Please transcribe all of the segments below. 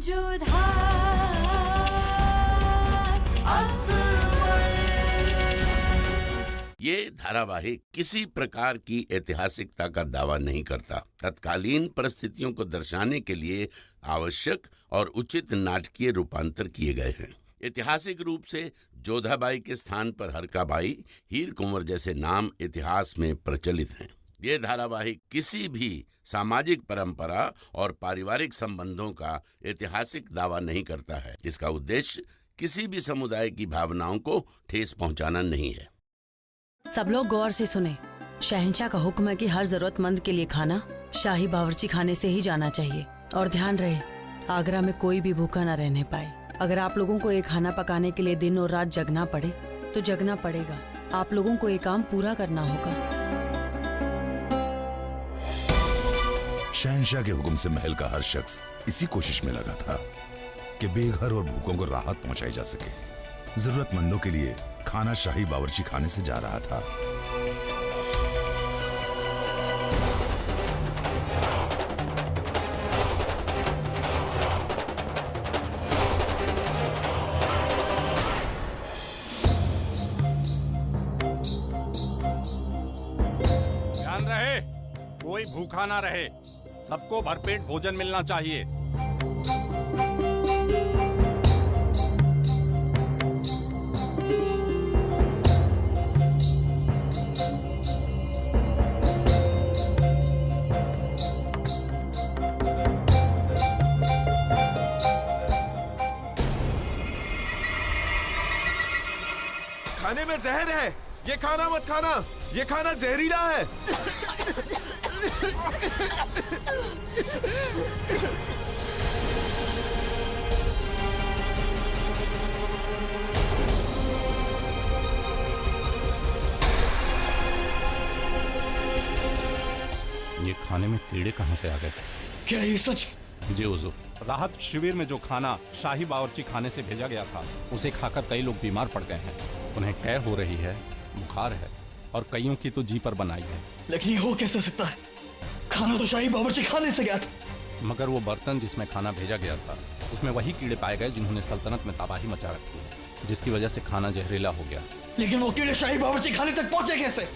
ये धारावाहिक किसी प्रकार की ऐतिहासिकता का दावा नहीं करता। तत्कालीन परिस्थितियों को दर्शाने के लिए आवश्यक और उचित नाटकीय रूपांतर किए गए हैं। ऐतिहासिक रूप से जोधाबाई के स्थान पर हरकाबाई, हीर कुंवर जैसे नाम इतिहास में प्रचलित हैं। ये धारावाहिक किसी भी सामाजिक परंपरा और पारिवारिक संबंधों का ऐतिहासिक दावा नहीं करता है। इसका उद्देश्य किसी भी समुदाय की भावनाओं को ठेस पहुंचाना नहीं है। सब लोग गौर से सुने। शहंशाह का हुक्म है कि हर जरूरतमंद के लिए खाना शाही बावर्ची खाने से ही जाना चाहिए। और ध्यान रहे, आगरा में कोई भी भूखा न रहने पाए। अगर आप लोगों को ये खाना पकाने के लिए दिन और रात जगना पड़े तो जगना पड़ेगा। आप लोगों को ये काम पूरा करना होगा। शहंशाह के हुक्म से महल का हर शख्स इसी कोशिश में लगा था कि बेघर और भूखों को राहत पहुंचाई जा सके। जरूरतमंदों के लिए खाना शाही बावर्ची खाने से जा रहा था। ध्यान रहे, कोई भूखा ना रहे। सबको भरपेट भोजन मिलना चाहिए। खाने में जहर है, ये खाना मत खाना, ये खाना जहरीला है। ये खाने में कीड़े कहां से आ गए? क्या ये सच? जी हुजूर, राहत शिविर में जो खाना शाही बावर्ची खाने से भेजा गया था, उसे खाकर कई लोग बीमार पड़ गए हैं। उन्हें कै हो रही है, बुखार है और कईयों की तो जी पर बनाई है। लेकिन ये हो कैसे सकता है? खाना तो शाही बावर्ची खाने से गया था। मगर वो बर्तन जिसमें खाना भेजा गया था, उसमें वही कीड़े पाए गए जिन्होंने सल्तनत में तबाही मचा रखी है, जिसकी वजह से खाना जहरीला हो गया। लेकिन वो कीड़े शाही बावर्ची खाने तक पहुंचे कैसे?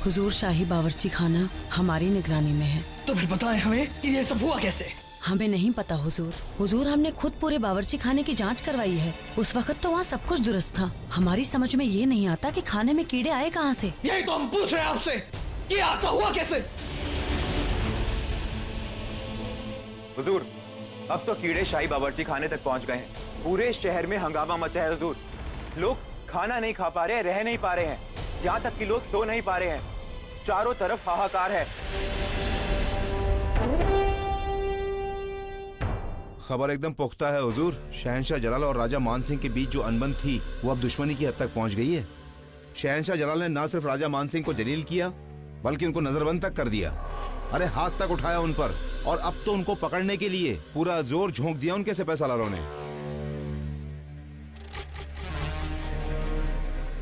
हुजूर, शाही बावर्ची खाना हमारी निगरानी में है। तो फिर बताएं हमें कि ये सब हुआ कैसे? हमें नहीं पता हुजूर। हुजूर, हमने खुद पूरे बावर्ची खाने की जांच करवाई है। उस वक्त तो वहाँ सब कुछ दुरुस्त था। हमारी समझ में ये नहीं आता कि खाने में कीड़े आए कहाँ से। यही तो हम पूछ रहे हैं आपसे, ये आता हुआ कैसे? हुजूर, अब तो कीड़े शाही बावर्ची खाने तक पहुंच गए हैं। पूरे शहर में हंगामा मचा है हुजूर। लोग खाना नहीं खा पा रहे हैं, रह नहीं पा रहे हैं, यहाँ तक कि लोग सो नहीं पा रहे हैं। चारों तरफ हाहाकार है। खबर एकदम पुख्ता है हुजूर। शहंशाह जलाल और राजा मान सिंह के बीच जो अनबन थी वो अब दुश्मनी की हद तक पहुंच गई है। शहंशाह जलाल ने न सिर्फ राजा मान सिंह को जलील किया बल्कि उनको नजरबंद तक कर दिया। अरे हाथ तक उठाया उन पर, और अब तो उनको पकड़ने के लिए पूरा जोर झोंक दिया उनके सिपहसालारों ने।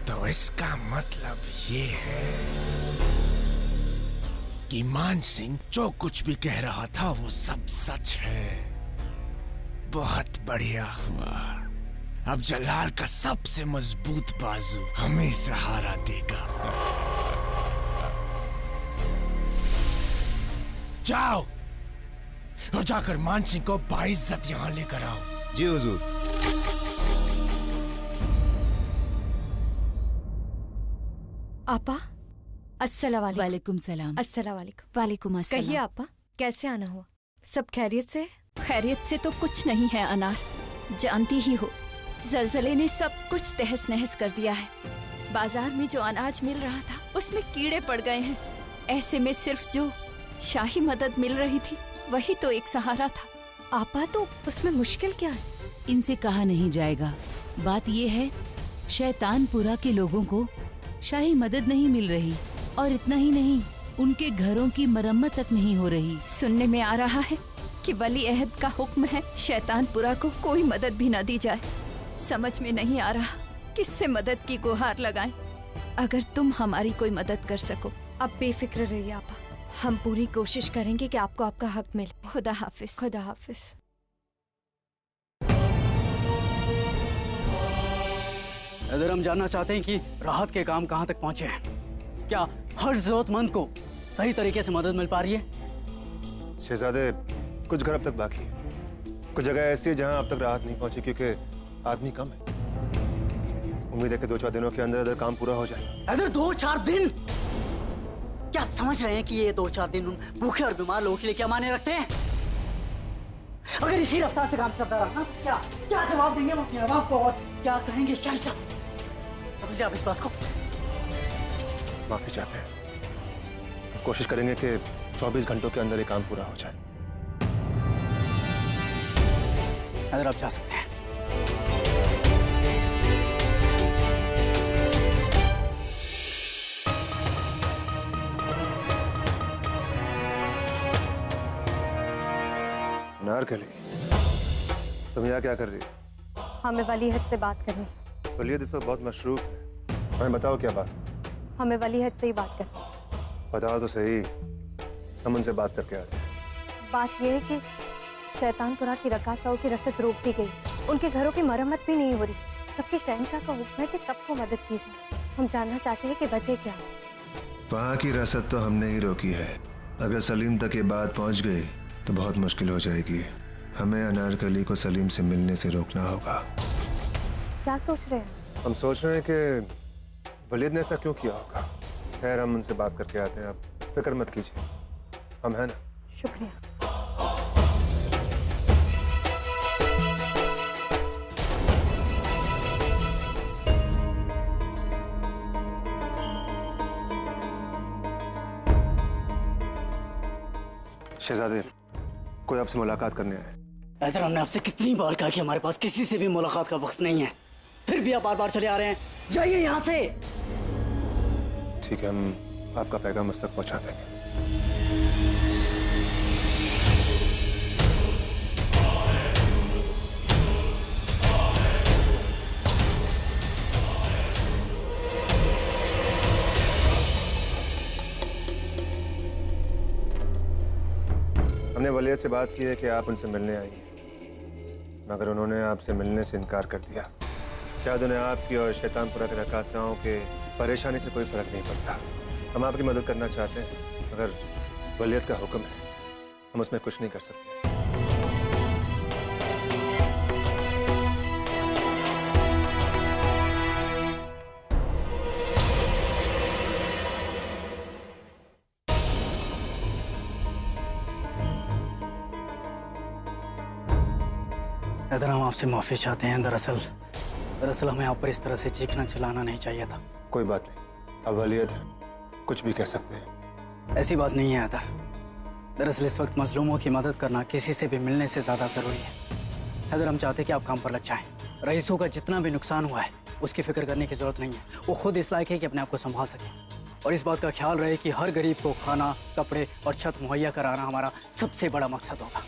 तो इसका मतलब ये है कि मान सिंह जो कुछ भी कह रहा था वो सब सच है। बहुत बढ़िया हुआ। अब जलाल का सबसे मजबूत बाजू हमें सहारा देगा। जाओ और जाकर मान सिंह को बाइज्जत यहाँ लेकर आओ। जी हुजूर। आपा, अस्सलाम वालेकुम। वालेकुम सलाम। अस्सलाम वालेकुम। वालेकुम अस्सलाम। कहिए आपा, कैसे आना हुआ? सब खैरियत से? खैरियत से तो कुछ नहीं है अनार, जानती ही हो जलजले ने सब कुछ तहस नहस कर दिया है। बाजार में जो अनाज मिल रहा था उसमें कीड़े पड़ गए हैं। ऐसे में सिर्फ जो शाही मदद मिल रही थी वही तो एक सहारा था। आपा, तो उसमें मुश्किल क्या है? इनसे कहा नहीं जाएगा। बात ये है, शैतानपुरा के लोगों को शाही मदद नहीं मिल रही, और इतना ही नहीं, उनके घरों की मरम्मत तक नहीं हो रही। सुनने में आ रहा है कि वली अहद का हुक्म है शैतानपुरा को कोई मदद भी न दी जाए। समझ में नहीं आ रहा किससे मदद की गुहार लगाएं। अगर तुम हमारी कोई मदद कर सको। अब बेफिक्र रहिए आपा, हम पूरी कोशिश करेंगे कि आपको आपका हक मिले। खुदा हाफिज। खुदा हाफिज। इधर हम जानना चाहते हैं कि राहत के काम कहाँ तक पहुँचे हैं। क्या हर जरूरतमंद को सही तरीके से मदद मिल पा रही है? शहजादे, कुछ घर अब तक बाकी है, कुछ जगह ऐसी है जहाँ अब तक राहत नहीं पहुंची क्योंकि आदमी कम है। उम्मीद है कि 2-4 दिनों के अंदर काम पूरा हो जाए। इधर 2-4 दिन? क्या आप समझ रहे हैं कि ये 2-4 दिन उन भूखे और बीमार लोगों के लिए क्या मायने रखते हैं? अगर इसी रफ्तार से काम चलता रहा क्या क्या जवाब देंगे हम अपने अवाम को और क्या कहेंगे शहंशाह से? समझिए आप इस बात को। माफी चाहते हैं, कोशिश करेंगे कि 24 घंटों के अंदर ये काम पूरा हो जाए। अगर आप जा सकते हैं। नारकली, तुम यहाँ क्या कर रही हो? हमें वलीहद से बात करनी। वलीहद इस वक्त बहुत मशरूफ है। हमें बताओ क्या बात? हमें वलीहद से ही बात करनी। बताओ तो सही, हम उनसे बात करके आते हैं। बात यह है कि शैतानपुरा की रकासाओं की रसद रोक दी गई, उनके घरों की मरम्मत भी नहीं हो रही, जबकि शहंशाह का हुक्म है कि सबको मदद की जाए। हम जानना चाहते हैं कि वजह क्या है। वहाँ की रसद तो हमने ही रोकी है। अगर सलीम तक ये बात पहुँच गई तो बहुत मुश्किल हो जाएगी। हमें अनारकली को सलीम से मिलने से रोकना होगा। क्या सोच रहे हैं? हम सोच रहे हैं कि वलीद ने ऐसा क्यों किया होगा। खैर, हम उनसे बात करके आते हैं, आप फिक्र मत कीजिए, हम हैं ना। शुक्रिया। शहजादे, कोई आपसे मुलाकात करने आए। इधर हमने आपसे कितनी बार कहा कि हमारे पास किसी से भी मुलाकात का वक्त नहीं है, फिर भी आप बार-बार चले आ रहे हैं। जाइए यहाँ से। ठीक है, हम आपका पैगाम उस तक पहुँचा देंगे। हमने वलीद से बात की है कि आप उनसे मिलने आई हैं, मगर उन्होंने आपसे मिलने से इनकार कर दिया। शायद उन्हें आपकी और शैतानपुरा के रकासाओं के परेशानी से कोई फर्क नहीं पड़ता। हम आपकी मदद करना चाहते हैं, मगर वलीद का हुक्म है, हम उसमें कुछ नहीं कर सकते। इधर हम आपसे माफी चाहते हैं। दरअसल हमें आप पर इस तरह से चीखना चिल्लाना नहीं चाहिए था। कोई बात नहीं, अब वलीद कुछ भी कह सकते हैं। ऐसी बात नहीं है इधर। दरअसल इस वक्त मजलूमों की मदद करना किसी से भी मिलने से ज्यादा जरूरी है। इधर हम चाहते हैं कि आप काम पर लग जाएं। रईसों का जितना भी नुकसान हुआ है उसकी फिक्र करने की जरूरत नहीं है। वो खुद इस लायक है कि अपने आप को संभाल सके, और इस बात का ख्याल रहे कि हर गरीब को खाना, कपड़े और छत मुहैया कराना हमारा सबसे बड़ा मकसद होगा।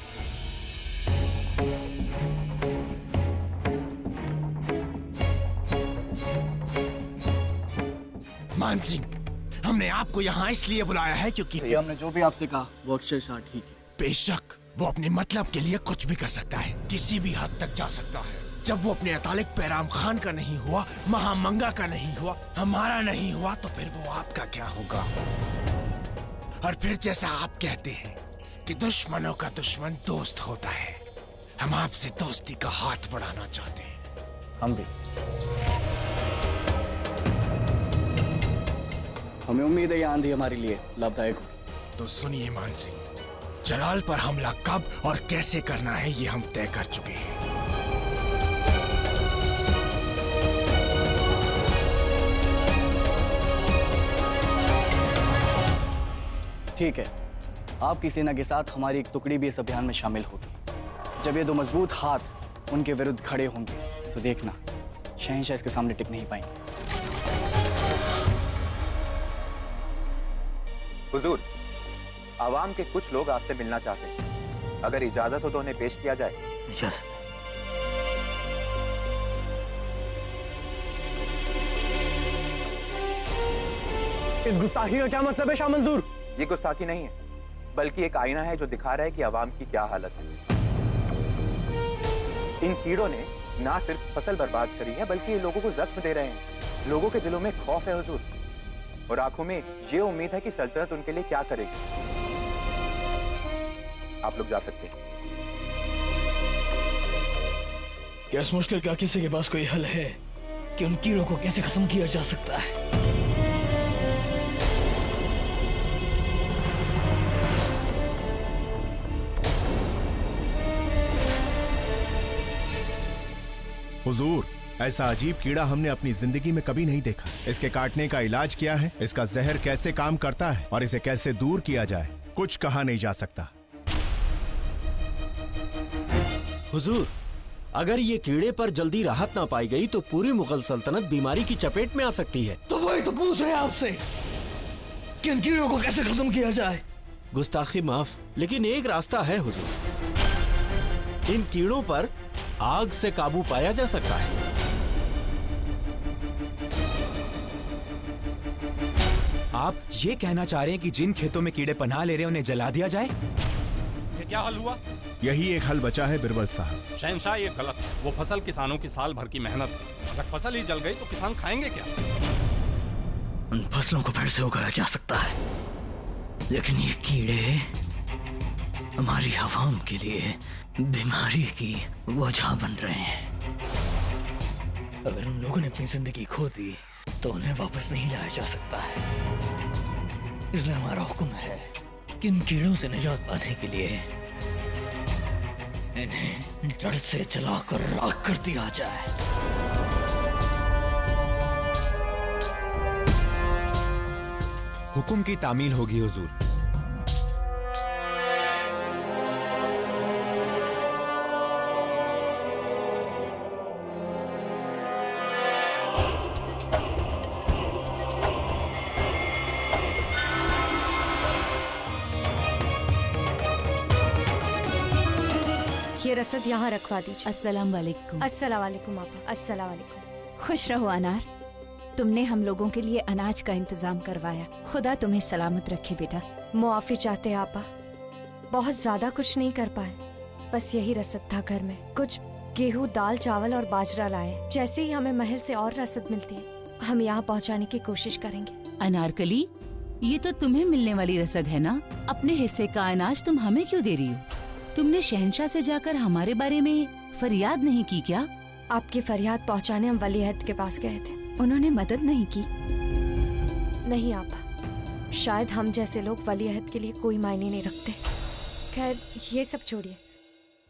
मान सिंह, हमने आपको यहाँ इसलिए बुलाया है क्योंकि हमने जो भी आपसे कहा वो अक्षय शाह ठीक है। बेशक वो अपने मतलब के लिए कुछ भी कर सकता है, किसी भी हद तक जा सकता है। जब वो अपने अतालिक पैराम खान का नहीं हुआ, महामंगा का नहीं हुआ, हमारा नहीं हुआ, तो फिर वो आपका क्या होगा? और फिर जैसा आप कहते हैं कि दुश्मनों का दुश्मन दोस्त होता है, हम आपसे दोस्ती का हाथ बढ़ाना चाहते हैं। हम भी। हमें उम्मीद है ये आंधी हमारे लिए लाभदायक हो। तो सुनिए मान सिंह, जलाल पर हमला कब और कैसे करना है ये हम तय कर चुके हैं। ठीक है, आपकी सेना के साथ हमारी एक टुकड़ी भी इस अभियान में शामिल होगी। जब ये दो मजबूत हाथ उनके विरुद्ध खड़े होंगे तो देखना शहंशाह इसके सामने टिक नहीं पाएंगे। हुजूर, आवाम के कुछ लोग आपसे मिलना चाहते हैं। अगर इजाजत हो तो उन्हें पेश किया जाए। इजाजत है। इस गुस्ताखी का क्या मतलब है शाह मंजूर? ये गुस्ताखी नहीं है, बल्कि एक आईना है जो दिखा रहा है कि आवाम की क्या हालत है। इन कीड़ों ने ना सिर्फ फसल बर्बाद करी है, बल्कि ये लोगों को जख्म दे रहे हैं। लोगों के दिलों में खौफ है हुजूर, और आंखों में ये उम्मीद है कि सल्तनत उनके लिए क्या करेगी। आप लोग जा सकते हैं। क्या इस मुश्किल का किसी के पास कोई हल है कि उन कीड़ों को कैसे खत्म किया जा सकता है? हुजूर, ऐसा अजीब कीड़ा हमने अपनी जिंदगी में कभी नहीं देखा। इसके काटने का इलाज क्या है, इसका जहर कैसे काम करता है और इसे कैसे दूर किया जाए, कुछ कहा नहीं जा सकता। हुजूर, अगर ये कीड़े पर जल्दी राहत ना पाई गई तो पूरी मुगल सल्तनत बीमारी की चपेट में आ सकती है। तो वही तो पूछ रहे हैं आपसे कि इन कीड़ों को कैसे खत्म किया जाए। गुस्ताखी माफ, लेकिन एक रास्ता है हुजूर। इन कीड़ों पर आग से काबू पाया जा सकता है। आप ये कहना चाह रहे हैं कि जिन खेतों में कीड़े पनाह ले रहे हैं उन्हें जला दिया जाए? ये क्या हल हुआ? यही एक हल बचा है बिरबल साहब। शहंशाह, ये गलत है। वो फसल किसानों की साल भर की मेहनत है। अगर फसल ही जल गई तो किसान खाएंगे क्या? उन फसलों को फिर से उगाया जा सकता है, लेकिन ये कीड़े हमारी आवाम के लिए बीमारी की वजह बन रहे हैं। अगर उन लोगों ने अपनी जिंदगी खो दी तो उन्हें वापस नहीं लाया जा सकता है। इसलिए हमारा हुक्म है कि इन कीड़ों से निजात पाने के लिए इन्हें जड़ से जलाकर राख कर दिया जाए। हुक्म की तामील होगी हुजूर। ये रसद यहाँ रखवा दीजिए। अस्सलाम वालेकुम। अस्सलाम वालेकुम आपा। अस्सलाम वालेकुम। खुश रहो अनार, तुमने हम लोगों के लिए अनाज का इंतजाम करवाया। खुदा तुम्हें सलामत रखे बेटा। मुआफी चाहते आपा, बहुत ज्यादा कुछ नहीं कर पाए, बस यही रसद था घर में। कुछ गेहूं, दाल, चावल और बाजरा लाए। जैसे ही हमें महल से और रसद मिलती है हम यहाँ पहुँचाने की कोशिश करेंगे। अनारकली, ये तो तुम्हें मिलने वाली रसद है ना? अपने हिस्से का अनाज तुम हमें क्यों दे रही हो? तुमने शहंशाह से जाकर हमारे बारे में फरियाद नहीं की क्या? आपकी फरियाद पहुंचाने हम वलीअहद के पास गए थे। उन्होंने मदद नहीं की? नहीं आपा, शायद हम जैसे लोग वलीअहद के लिए कोई मायने नहीं रखते। खैर ये सब छोड़िए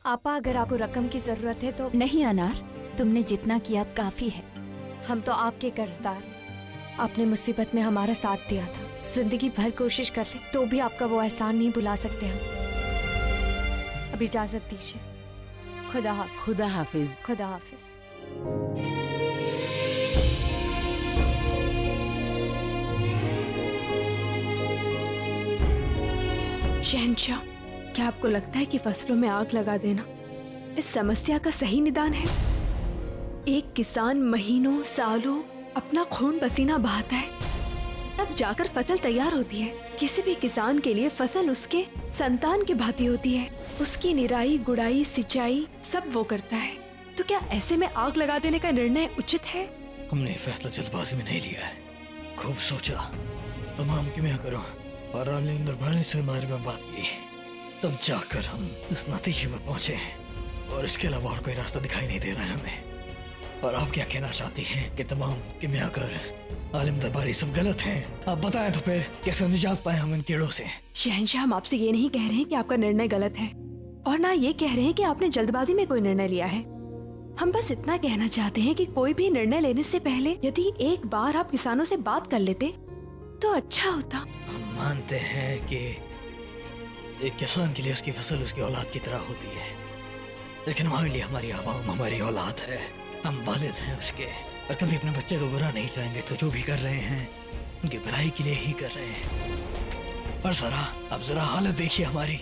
आपा, अगर आपको रकम की जरूरत है तो। नहीं अनार, तुमने जितना किया काफी है। हम तो आपके कर्जदार। आपने मुसीबत में हमारा साथ दिया था। जिंदगी भर कोशिश कर ले तो भी आपका वो एहसान नहीं भुला सकते हम। अब इजाजत दीजिए। खुदा हाफिज। खुदा हाफिज। खुदा हाफिज। शहंशाह, क्या आपको लगता है कि फसलों में आग लगा देना इस समस्या का सही निदान है? एक किसान महीनों सालों अपना खून पसीना बहाता है, तब जाकर फसल तैयार होती है। किसी भी किसान के लिए फसल उसके संतान की भांति होती है। उसकी निराई, गुड़ाई, सिंचाई सब वो करता है। तो क्या ऐसे में आग लगा देने का निर्णय उचित है? हमने फैसला जल्दबाजी में नहीं लिया है, खूब सोचा, तमाम किमियागरों और आलिम दरबारी से हमारे में बात की, तब जाकर हम इस नतीजे में पहुंचे। और इसके अलावा और कोई रास्ता दिखाई नहीं दे रहा है हमें। और आप क्या कहना चाहती हैं कि तमाम किमियागर, आलिम दरबारी सब गलत हैं? आप बताएं तो फिर कैसे निजात पाए हम इन कीड़ों से? शहंशाह, हम आपसे ये नहीं कह रहे हैं कि आपका निर्णय गलत है, और ना ये कह रहे हैं कि आपने जल्दबाजी में कोई निर्णय लिया है। हम बस इतना कहना चाहते हैं कि कोई भी निर्णय लेने से पहले यदि एक बार आप किसानों से बात कर लेते तो अच्छा होता। हम मानते हैं कि एक किसान के लिए उसकी फसल उसकी औलाद की तरह होती है, लेकिन हमारे लिए हमारी आवाम हमारी औलाद है। हम वालिद हैं उसके, और कभी अपने बच्चे को बुरा नहीं चाहेंगे। तो जो भी कर रहे हैं उनकी भलाई के लिए ही कर रहे हैं। पर अब जरा हालत देखिए हमारी।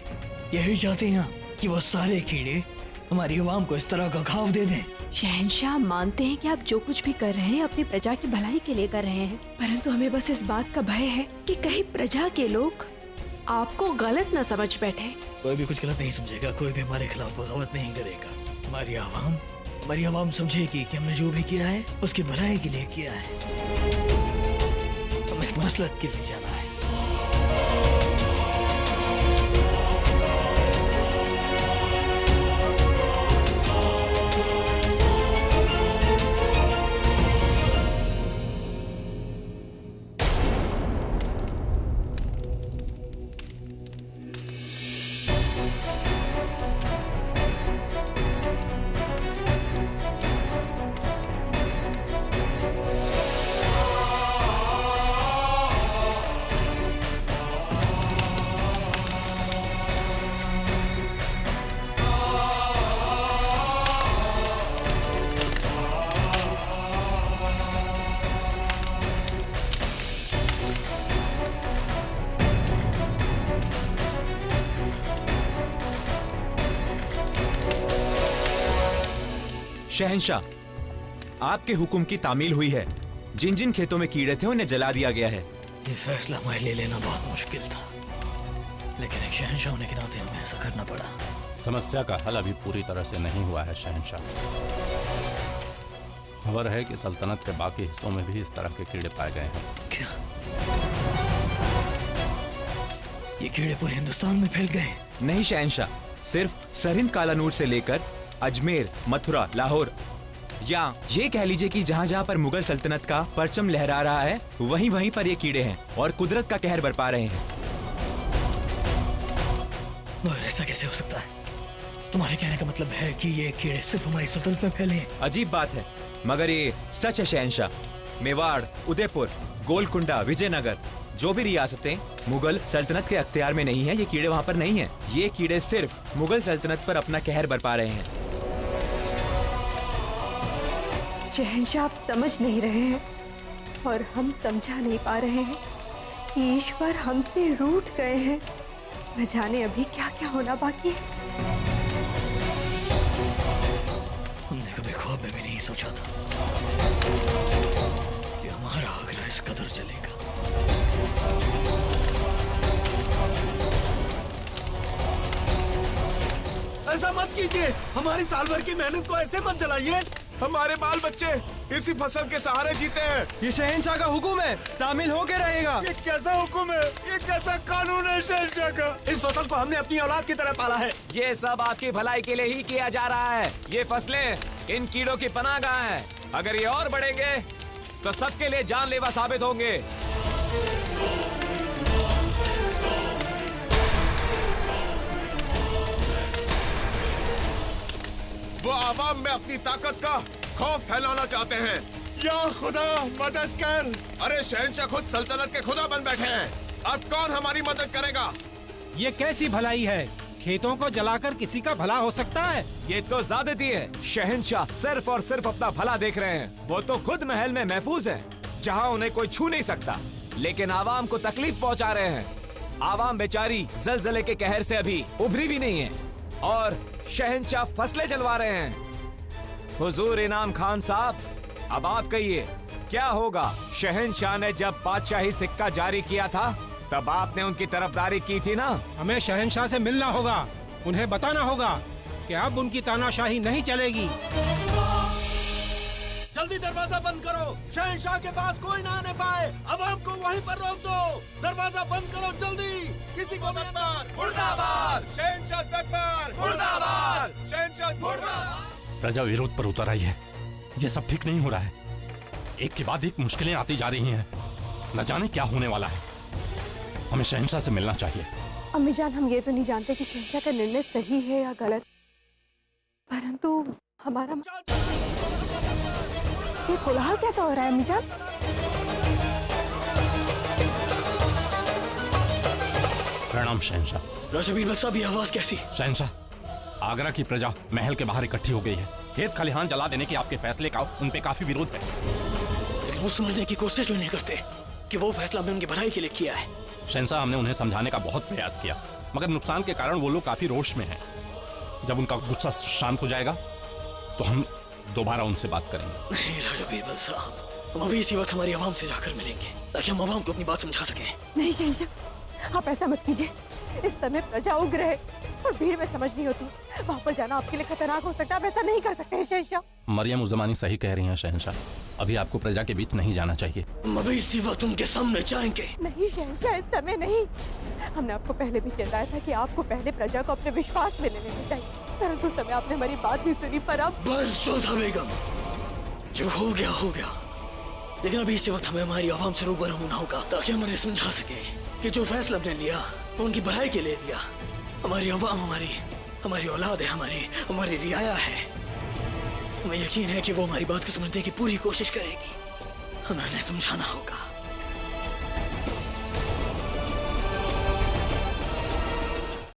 यही चाहते हैं कि वो सारे कीड़े हमारी आवाम को इस तरह का घाव दे दें। शहंशाह, मानते हैं कि आप जो कुछ भी कर रहे हैं अपनी प्रजा की भलाई के लिए कर रहे हैं, परंतु हमें बस इस बात का भय है कि कहीं प्रजा के लोग आपको गलत न समझ बैठे। कोई भी कुछ गलत नहीं समझेगा, कोई भी हमारे खिलाफ बगावत नहीं करेगा। हमारी आवाम समझेगी कि हमने जो भी किया है उसकी भलाई के लिए किया है। हमें एक मसलहत के लिए जाना है। शहंशाह, आपके हुक्म की तामील हुई है। जिन जिन खेतों में कीड़े थे उन्हें जला दिया गया है। ये फैसला हमारे लिए लेना बहुत मुश्किल था, लेकिन एक शहंशाह होने के नाते हमें ऐसा करना पड़ा। समस्या का हल अभी पूरी तरह से नहीं हुआ है शहंशाह। खबर है कि सल्तनत के बाकी हिस्सों में भी इस तरह के कीड़े पाए गए हैं। क्या ये कीड़े पूरे हिंदुस्तान में फैल गए? नहीं शहंशाह, सिर्फ सरहिंद कालानूर से लेकर अजमेर, मथुरा, लाहौर, या ये कह लीजिए कि जहाँ जहाँ पर मुगल सल्तनत का परचम लहरा रहा है वहीं वहीं पर ये कीड़े हैं और कुदरत का कहर बरपा रहे हैं। मगर ऐसा कैसे हो सकता है? तुम्हारे कहने का मतलब है कि ये कीड़े सिर्फ हमारी सल्तनत में फैले हैं? अजीब बात है, मगर ये सच है शहंशाह। मेवाड़, उदयपुर, गोलकुंडा, विजयनगर, जो भी रियासतें मुगल सल्तनत के अख्तियार में नहीं है, ये कीड़े वहाँ पर नहीं हैं। ये कीड़े सिर्फ मुगल सल्तनत पर अपना कहर बरपा रहे हैं। शहंशाह, आप समझ नहीं रहे हैं और हम समझा नहीं पा रहे हैं कि ईश्वर हमसे रूठ गए हैं। न जाने अभी क्या क्या होना बाकी है। हमने कभी ख्वाब में भी नहीं सोचा था कि हमारा आगरा इस कदर चलेगा। ऐसा मत कीजिए, हमारी साल भर की मेहनत को ऐसे मत जलाइए। हमारे बाल बच्चे इसी फसल के सहारे जीते हैं। ये शहंशाह का हुक्म है, तामील होके रहेगा। ये कैसा हुक्म है? ये कैसा कानून है शहंशाह का? इस फसल को हमने अपनी औलाद की तरह पाला है। ये सब आपकी भलाई के लिए ही किया जा रहा है। ये फसलें इन कीड़ों की पनाहगाह हैं। अगर ये और बढ़ेंगे तो सबके लिए जानलेवा साबित होंगे। वो आवाम में अपनी ताकत का खौफ फैलाना चाहते हैं। या खुदा मदद कर। अरे शहंशाह खुद सल्तनत के खुदा बन बैठे हैं। अब कौन हमारी मदद करेगा? ये कैसी भलाई है? खेतों को जलाकर किसी का भला हो सकता है? ये तो ज्यादती है। शहंशाह सिर्फ और सिर्फ अपना भला देख रहे हैं। वो तो खुद महल में महफूज हैं, जहां उन्हें कोई छू नहीं सकता, लेकिन आवाम को तकलीफ पहुंचा रहे हैं। आवाम बेचारी जलजले के कहर से अभी उभरी भी नहीं है और शहंशाह फसलें जलवा रहे हैं। हुजूर इनाम खान साहब, अब आप कहिए क्या होगा? शहंशाह ने जब बादशाही सिक्का जारी किया था तब आपने उनकी तरफदारी की थी ना? हमें शहंशाह से मिलना होगा, उन्हें बताना होगा कि अब उनकी तानाशाही नहीं चलेगी। जल्दी दरवाजा बंद करो, शहंशाह के पास कोई ना आने पाए। अवाम को वहीं पर रोक दो। दरवाजा बंद करो जल्दी, किसी को मत मार। मुर्दाबाद शहंशाह तकबर, मुर्दाबाद शहंशाह, मुर्दाबाद। प्रजा विरोध पर उतर आई है। ये सब ठीक नहीं हो रहा है। एक के बाद एक मुश्किलें आती जा रही हैं। न जाने क्या होने वाला है। हमें शहंशाह से मिलना चाहिए। अम्मी जान, हम ये तो नहीं जानते कि शहंशाह का निर्णय सही है या गलत, परंतु हमारा ये कोलाहल कैसा हो रहा है अम्मी जान? प्रणाम शहंशाह। राजा बीरबल साहब, ये आवाज कैसी? शहंशाह, आगरा की प्रजा महल के बाहर इकट्ठी हो गई है। खेत खलिहान जला देने के आपके फैसले का उन पे काफी विरोध है। लेकिन वो समझने की कोशिश भी नहीं करते कि वो फैसला हमने उनकी भलाई के लिए किया है। शहंशाह, हमने उन्हें समझाने का बहुत प्रयास किया, मगर नुकसान के कारण वो लोग काफी रोष में हैं। जब उनका गुस्सा शांत हो जाएगा तो हम दोबारा उनसे बात करेंगे। नहीं राजा बीरबल साहब, हम अभी इसी वक्त हमारी आवाम से जाकर मिलेंगे ताकि हम आवाम को अपनी बात समझा सकें। नहीं शहंशाह, आप ऐसा मत कीजिए। इस समय प्रजा उग्र है और भीड़ में समझ नहीं होती। वहाँ पर जाना आपके लिए खतरनाक हो सकता है। आप ऐसा नहीं कर सकते हैं शहंशाह। मरियम उज़्ज़मानी सही कह रही हैं शहंशाह, अभी आपको प्रजा के बीच नहीं जाना चाहिए। मवेशी वक्त उनके सामने जाएंगे। नहीं शहंशाह, इस समय नहीं। हमने आपको पहले भी चेताया था कि आपको पहले प्रजा को अपने विश्वास में लेना चाहिए, परंतु समय आपने हमारी बात नहीं सुनी। पर अब बस जोधा बेगम, जो हो गया हो गया, लेकिन अभी इसी वक्त हमें हमारी आवाम से रूबरू होना होगा ताकि हम उन्हें समझा सके कि जो फैसला हमने लिया वो उनकी भलाई के लिए लिया। हमारी आवाम हमारी औलाद है, हमारी रियाया है। हमें यकीन है कि वो हमारी बात को समझने की पूरी कोशिश करेगी। हमें उन्हें समझाना होगा।